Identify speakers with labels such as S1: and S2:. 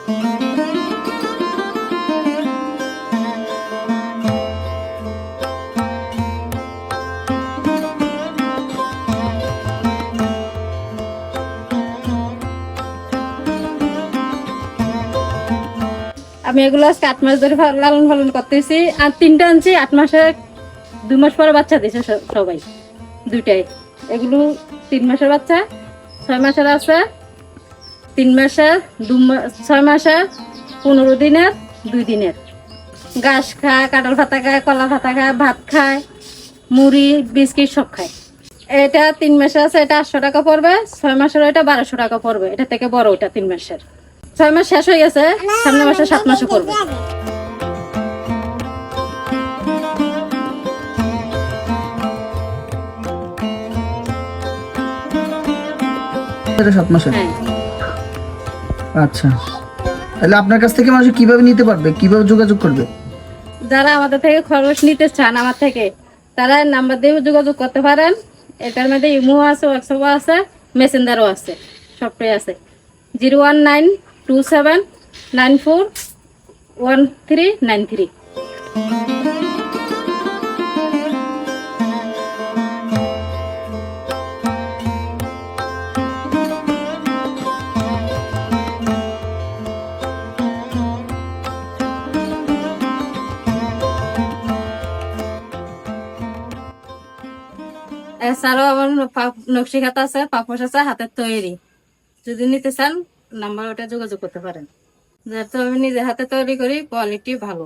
S1: আমি এগুলো আজকে 8 মাস ধরে লালন পালন করতেছি। আর 3টা আনছি 8 মাসে, 2 মাস পরে বাচ্চা দিয়েছে সবাই, 2টাই। এগুলো 3 মাসের বাচ্চা, 6 মাসের আছে, 3 মাসের, 6 মাসের, 15 দিনের, 2 দিনের। ঘাস খায়, কাঁঠাল পাতা খায়, কলা পাতা খায়, ভাত খায়, মুড়ি বিস্কিট সব খায়। এটা 3 মাসের আছে, এটা 800 টাকা পড়বে। 6 মাসের এটা 1200 টাকা পড়বে। এটা থেকে বড় ওটা 3 মাসের। 6 মাস শেষ হয়ে গেছে, সামনে মাসে 7 মাসে পড়বে।
S2: এটা 7 মাসের।
S1: হ্যাঁ।
S2: আচ্ছা, তাহলে আপনার কাছ থেকে মানুষ কিভাবে নিতে পারবে, কিভাবে যোগাযোগ করবে?
S1: যারা আমাদের থেকে খরচ নিতে চান আমার থেকে, তারা নাম্বার দিয়ে যোগাযোগ করতে পারেন। এটার মধ্যে ইমো আছে, হোয়াটসঅ্যাপ আছে, মেসেঞ্জারও আছে, সবটাই আছে। 01927941393। এছাড়াও আমার নকশি খাতা আছে, পাপোশ আছে, হাতের তৈরি। যদি নিতে চান নাম্বার ওটা যোগাযোগ করতে পারেন। যেহেতু আমি নিজে হাতে তৈরি করি, কোয়ালিটি ভালো।